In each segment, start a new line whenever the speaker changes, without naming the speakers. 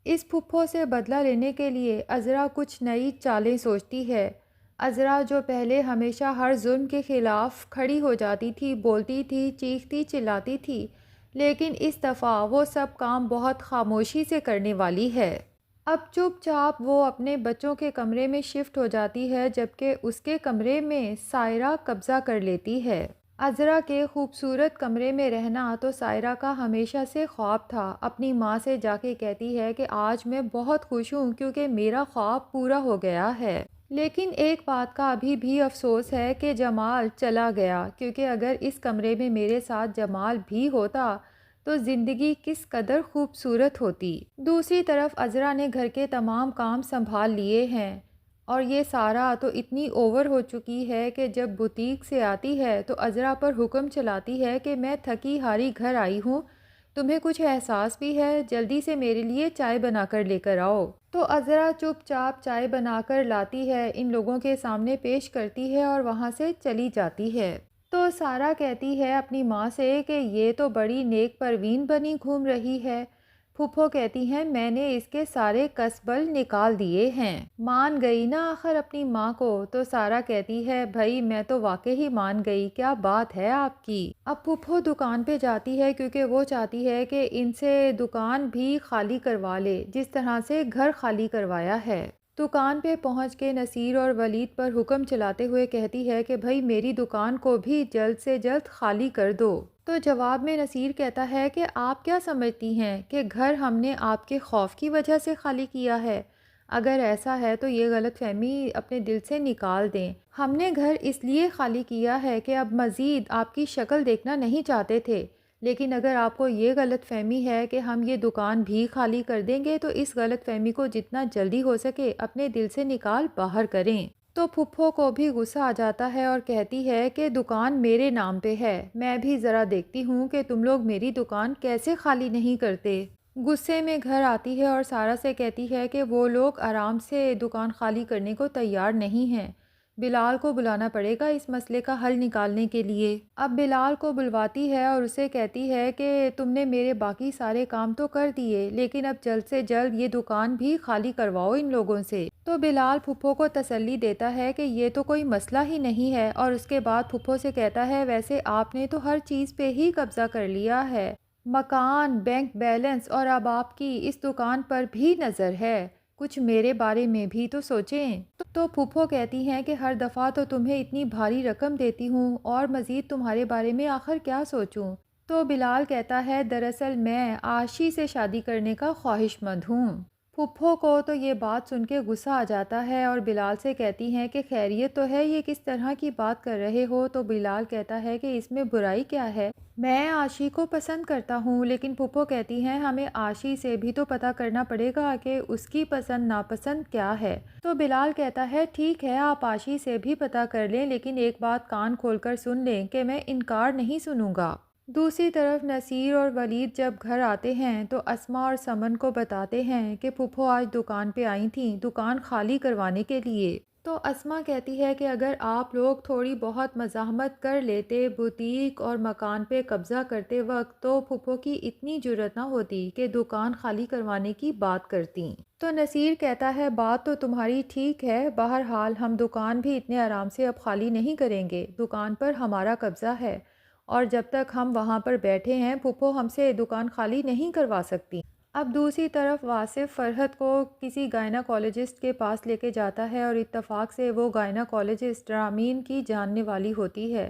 इस फुफ्फो से बदला लेने के लिए अज़रा कुछ नई चालें सोचती है। अज़रा जो पहले हमेशा हर जुल्म के ख़िलाफ़ खड़ी हो जाती थी, बोलती थी, चीखती चिल्लाती थी, लेकिन इस दफ़ा वो सब काम बहुत ख़ामोशी से करने वाली है। अब चुपचाप वो अपने बच्चों के कमरे में शिफ्ट हो जाती है, जबकि उसके कमरे में सायरा कब्ज़ा कर लेती है। अज़रा के खूबसूरत कमरे में रहना तो सायरा का हमेशा से ख्वाब था। अपनी माँ से जाके कहती है कि आज मैं बहुत खुश हूँ क्योंकि मेरा ख्वाब पूरा हो गया है। लेकिन एक बात का अभी भी अफ़सोस है कि जमाल चला गया, क्योंकि अगर इस कमरे में मेरे साथ जमाल भी होता तो ज़िंदगी किस कदर खूबसूरत होती। दूसरी तरफ अज़रा ने घर के तमाम काम संभाल लिए हैं और ये सारा तो इतनी ओवर हो चुकी है कि जब बुटीक से आती है तो अज़रा पर हुक्म चलाती है कि मैं थकी हारी घर आई हूँ, तुम्हें कुछ एहसास भी है, जल्दी से मेरे लिए चाय बनाकर लेकर आओ। तो अज़रा चुपचाप चाय बनाकर लाती है, इन लोगों के सामने पेश करती है और वहाँ से चली जाती है। तो सारा कहती है अपनी माँ से कि ये तो बड़ी नेक परवीन बनी घूम रही है। फूफो कहती हैं मैंने इसके सारे कसबल निकाल दिए हैं। मान गई ना आखिर अपनी माँ को। तो सारा कहती है भाई मैं तो वाकई ही मान गई, क्या बात है आपकी। अब फूफो दुकान पे जाती है क्योंकि वो चाहती है कि इनसे दुकान भी खाली करवा ले, जिस तरह से घर खाली करवाया है। दुकान पे पहुंच के नसीर और वलीद पर हुक्म चलाते हुए कहती है कि भाई मेरी दुकान को भी जल्द से जल्द खाली कर दो। तो जवाब में नसीर कहता है कि आप क्या समझती हैं कि घर हमने आपके खौफ की वजह से खाली किया है? अगर ऐसा है तो ये गलतफहमी अपने दिल से निकाल दें। हमने घर इसलिए खाली किया है कि अब मज़ीद आपकी शक्ल देखना नहीं चाहते थे। लेकिन अगर आपको ये गलतफहमी है कि हम ये दुकान भी खाली कर देंगे तो इस गलतफहमी को जितना जल्दी हो सके अपने दिल से निकाल बाहर करें। तो फुफ्फो को भी गुस्सा आ जाता है और कहती है कि दुकान मेरे नाम पे है, मैं भी ज़रा देखती हूँ कि तुम लोग मेरी दुकान कैसे खाली नहीं करते। गुस्से में घर आती है और सारा से कहती है कि वो लोग आराम से दुकान खाली करने को तैयार नहीं हैं। बिलाल को बुलाना पड़ेगा इस मसले का हल निकालने के लिए। अब बिलाल को बुलवाती है और उसे कहती है कि तुमने मेरे बाकी सारे काम तो कर दिए, लेकिन अब जल्द से जल्द ये दुकान भी खाली करवाओ इन लोगों से। तो बिलाल फुफ्फो को तसल्ली देता है कि ये तो कोई मसला ही नहीं है और उसके बाद फुफ्फो से कहता है वैसे आपने तो हर चीज़ पे ही कब्जा कर लिया है, मकान, बैंक बैलेंस, और अब आपकी इस दुकान पर भी नज़र है, कुछ मेरे बारे में भी तो सोचें। तो फूफो कहती हैं कि हर दफ़ा तो तुम्हें इतनी भारी रकम देती हूँ और मज़ीद तुम्हारे बारे में आखिर क्या सोचूं। तो बिलाल कहता है दरअसल मैं आशी से शादी करने का ख्वाहिशमंद हूँ। फूफो को तो ये बात सुन के गुस्सा आ जाता है और बिलाल से कहती हैं कि खैरियत तो है, ये किस तरह की बात कर रहे हो। तो बिलाल कहता है कि इसमें बुराई क्या है, मैं आशी को पसंद करता हूँ। लेकिन फूफो कहती हैं हमें आशी से भी तो पता करना पड़ेगा कि उसकी पसंद नापसंद क्या है। तो बिलाल कहता है ठीक है आप आशी से भी पता कर लें, लेकिन एक बात कान खोलकर सुन लें कि मैं इनकार नहीं सुनूंगा। दूसरी तरफ नसीर और वलीद जब घर आते हैं तो अस्मा और समन को बताते हैं कि फूफो आज दुकान पे आई थी दुकान खाली करवाने के लिए। तो अस्मा कहती है कि अगर आप लोग थोड़ी बहुत मज़ाहमत कर लेते बुटीक और मकान पे कब्ज़ा करते वक्त, तो फूफो की इतनी जुर्रत ना होती कि दुकान खाली करवाने की बात करती। तो नसीर कहता है बात तो तुम्हारी ठीक है, बहरहाल हम दुकान भी इतने आराम से अब खाली नहीं करेंगे, दुकान पर हमारा कब्ज़ा है और जब तक हम वहाँ पर बैठे हैं फूफो हमसे दुकान खाली नहीं करवा सकती। अब दूसरी तरफ वासिफ फ़रहत को किसी गायनाकोलॉजिस्ट के पास लेके जाता है और इत्तेफाक से वो गायनाकोलॉजिस्ट रामीन की जानने वाली होती है।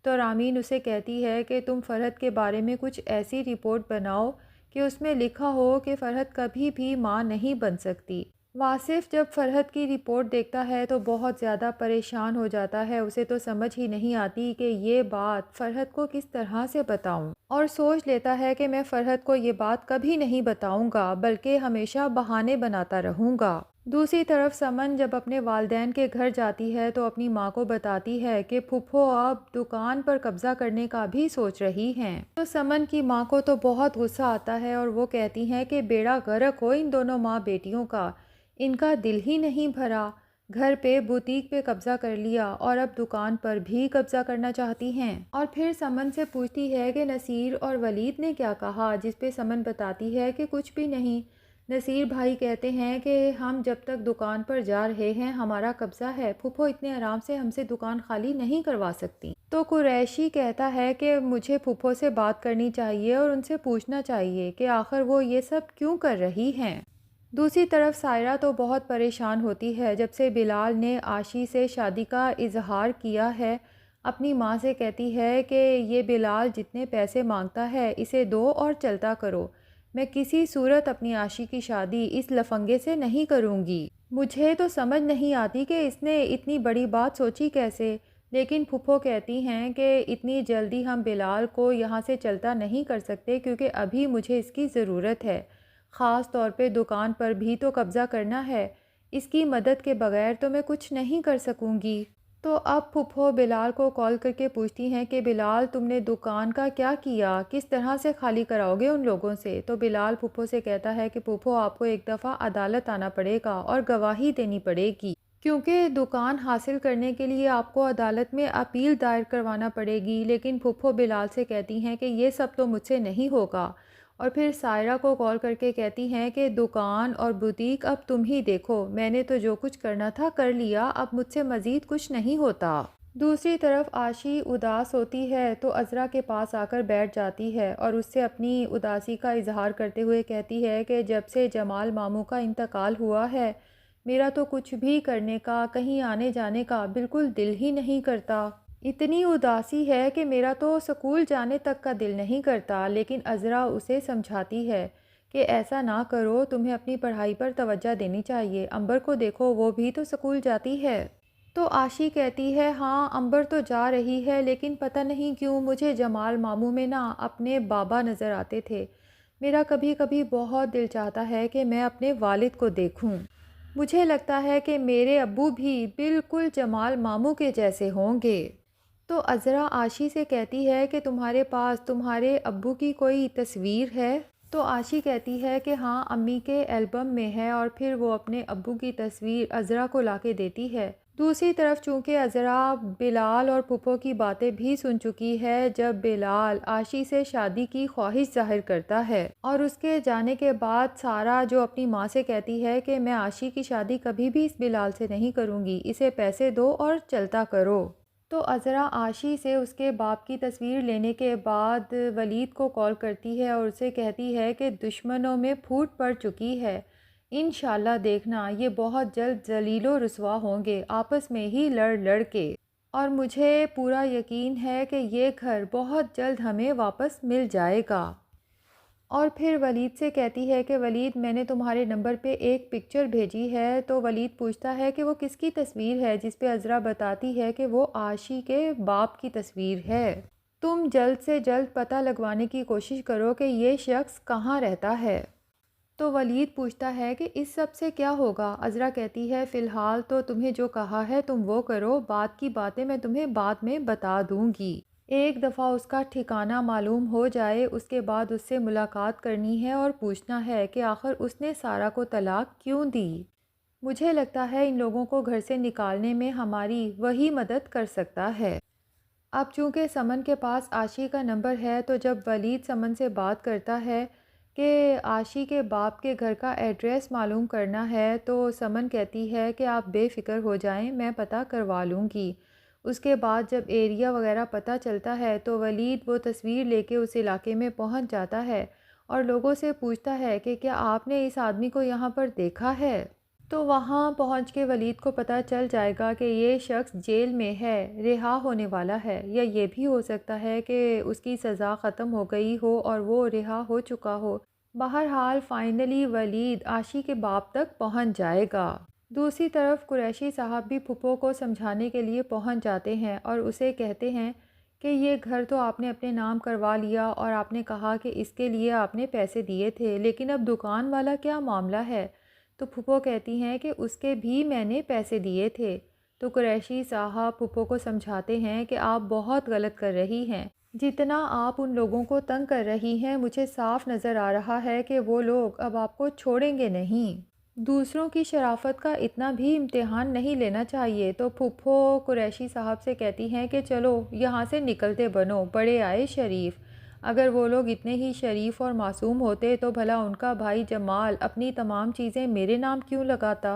तो रामीन उसे कहती है कि तुम फ़रहत के बारे में कुछ ऐसी रिपोर्ट बनाओ कि उसमें लिखा हो कि फ़रहत कभी भी माँ नहीं बन सकती। वासिफ जब फ़रहत की रिपोर्ट देखता है तो बहुत ज़्यादा परेशान हो जाता है, उसे तो समझ ही नहीं आती कि ये बात फ़रहत को किस तरह से बताऊं, और सोच लेता है कि मैं फ़रहत को ये बात कभी नहीं बताऊंगा बल्कि हमेशा बहाने बनाता रहूंगा। दूसरी तरफ समन जब अपने वालदैन के घर जाती है तो अपनी माँ को बताती है कि फूफो अब दुकान पर कब्ज़ा करने का भी सोच रही हैं। तो समन की माँ को तो बहुत गुस्सा आता है और वो कहती हैं कि बेड़ा गर्क हो इन दोनों माँ बेटियों का, इनका दिल ही नहीं भरा, घर पे बुटीक पे कब्ज़ा कर लिया और अब दुकान पर भी कब्ज़ा करना चाहती हैं। और फिर समन से पूछती है कि नसीर और वलीद ने क्या कहा, जिस पे समन बताती है कि कुछ भी नहीं, नसीर भाई कहते हैं कि हम जब तक दुकान पर जा रहे हैं हमारा कब्ज़ा है, फूफो इतने आराम से हमसे दुकान खाली नहीं करवा सकती। तो कुरैशी कहता है कि मुझे फूफो से बात करनी चाहिए और उनसे पूछना चाहिए कि आखिर वो ये सब क्यों कर रही हैं। दूसरी तरफ सायरा तो बहुत परेशान होती है जब से बिलाल ने आशी से शादी का इजहार किया है। अपनी माँ से कहती है कि ये बिलाल जितने पैसे मांगता है इसे दो और चलता करो। मैं किसी सूरत अपनी आशी की शादी इस लफंगे से नहीं करूँगी। मुझे तो समझ नहीं आती कि इसने इतनी बड़ी बात सोची कैसे। लेकिन फूफो कहती हैं कि इतनी जल्दी हम बिलाल को यहाँ से चलता नहीं कर सकते क्योंकि अभी मुझे इसकी ज़रूरत है। ख़ास तौर पे दुकान पर भी तो कब्ज़ा करना है। इसकी मदद के बगैर तो मैं कुछ नहीं कर सकूँगी। तो अब फूफो बिलाल को कॉल करके पूछती हैं कि बिलाल तुमने दुकान का क्या किया, किस तरह से खाली कराओगे उन लोगों से। तो बिलाल फूफो से कहता है कि फूफो आपको एक दफ़ा अदालत आना पड़ेगा और गवाही देनी पड़ेगी, क्योंकि दुकान हासिल करने के लिए आपको अदालत में अपील दायर करवाना पड़ेगी। लेकिन फूफो बिलाल से कहती हैं कि ये सब तो मुझसे नहीं होगा। और फिर सायरा को कॉल करके कहती हैं कि दुकान और बुटीक अब तुम ही देखो, मैंने तो जो कुछ करना था कर लिया, अब मुझसे मज़ीद कुछ नहीं होता। दूसरी तरफ आशी उदास होती है तो अज़रा के पास आकर बैठ जाती है और उससे अपनी उदासी का इजहार करते हुए कहती है कि जब से जमाल मामू का इंतकाल हुआ है मेरा तो कुछ भी करने का, कहीं आने जाने का बिल्कुल दिल ही नहीं करता। इतनी उदासी है कि मेरा तो स्कूल जाने तक का दिल नहीं करता। लेकिन अज़रा उसे समझाती है कि ऐसा ना करो, तुम्हें अपनी पढ़ाई पर तवज्जो देनी चाहिए। अंबर को देखो, वो भी तो स्कूल जाती है। तो आशी कहती है हाँ अंबर तो जा रही है, लेकिन पता नहीं क्यों मुझे जमाल मामू में ना अपने बाबा नज़र आते थे। मेरा कभी कभी बहुत दिल चाहता है कि मैं अपने वालिद को देखूं। मुझे लगता है कि मेरे अब्बू भी बिल्कुल जमाल मामू के जैसे होंगे। तो अज़रा आशी से कहती है कि तुम्हारे पास तुम्हारे अब्बू की कोई तस्वीर है। तो आशी कहती है कि हाँ अम्मी के एल्बम में है और फिर वो अपने अब्बू की तस्वीर अज़रा को लाके देती है। दूसरी तरफ चूँकि अज़रा बिलाल और पुप्पो की बातें भी सुन चुकी है जब बिलाल आशी से शादी की ख्वाहिश जाहिर करता है और उसके जाने के बाद सारा जो अपनी माँ से कहती है कि मैं आशी की शादी कभी भी इस बिलाल से नहीं करूँगी, इसे पैसे दो और चलता करो। तो अज़रा आशी से उसके बाप की तस्वीर लेने के बाद वलीद को कॉल करती है और उसे कहती है कि दुश्मनों में फूट पड़ चुकी है। इंशाल्लाह देखना ये बहुत जल्द जलीलो रुसवा होंगे आपस में ही लड़ लड़ के, और मुझे पूरा यकीन है कि ये घर बहुत जल्द हमें वापस मिल जाएगा। और फिर वलीद से कहती है कि वलीद मैंने तुम्हारे नंबर पे एक पिक्चर भेजी है। तो वलीद पूछता है कि वो किसकी तस्वीर है, जिस पे अज़रा बताती है कि वो आशी के बाप की तस्वीर है। तुम जल्द से जल्द पता लगवाने की कोशिश करो कि ये शख्स कहाँ रहता है। तो वलीद पूछता है कि इस सब से क्या होगा। अज़रा कहती है फ़िलहाल तो तुम्हें जो कहा है तुम वो करो, बाद की बातें मैं तुम्हें बाद में बता दूँगी। एक दफ़ा उसका ठिकाना मालूम हो जाए उसके बाद उससे मुलाकात करनी है और पूछना है कि आखिर उसने सारा को तलाक क्यों दी। मुझे लगता है इन लोगों को घर से निकालने में हमारी वही मदद कर सकता है। अब चूँकि समन के पास आशी का नंबर है तो जब वलीद समन से बात करता है कि आशी के बाप के घर का एड्रेस मालूम करना है तो समन कहती है कि आप बेफ़िक्र हो जाएं, मैं पता करवा लूँगी। उसके बाद जब एरिया वगैरह पता चलता है तो वलीद वो तस्वीर लेके उस इलाके में पहुंच जाता है और लोगों से पूछता है कि क्या आपने इस आदमी को यहाँ पर देखा है। तो वहाँ पहुँच के वलीद को पता चल जाएगा कि ये शख्स जेल में है, रिहा होने वाला है, या ये भी हो सकता है कि उसकी सज़ा ख़त्म हो गई हो और वो रिहा हो चुका हो। बहरहाल फ़ाइनली वलीद आशी के बाप तक पहुँच जाएगा। दूसरी तरफ कुरैशी साहब भी फूफो को समझाने के लिए पहुंच जाते हैं और उसे कहते हैं कि ये घर तो आपने अपने नाम करवा लिया और आपने कहा कि इसके लिए आपने पैसे दिए थे, लेकिन अब दुकान वाला क्या मामला है। तो फूफो कहती हैं कि उसके भी मैंने पैसे दिए थे। तो कुरैशी साहब फूफो को समझाते हैं कि आप बहुत गलत कर रही हैं। जितना आप उन लोगों को तंग कर रही हैं मुझे साफ नज़र आ रहा है कि वो लोग अब आपको छोड़ेंगे नहीं। दूसरों की शराफत का इतना भी इम्तिहान नहीं लेना चाहिए। तो फूफो कुरैशी साहब से कहती हैं कि चलो यहाँ से निकलते बनो, बड़े आए शरीफ। अगर वो लोग इतने ही शरीफ और मासूम होते तो भला उनका भाई जमाल अपनी तमाम चीज़ें मेरे नाम क्यों लगाता।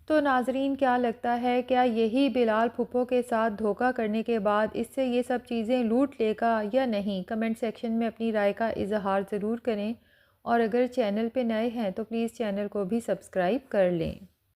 तो नाजरीन, क्या लगता है, क्या यही बिलाल फुप्पो के साथ धोखा करने के बाद इससे ये सब चीज़ें लूट लेगा या नहीं? कमेंट सेक्शन में अपनी राय का इजहार ज़रूर करें और अगर चैनल पे नए हैं तो प्लीज़ चैनल को भी सब्सक्राइब कर लें।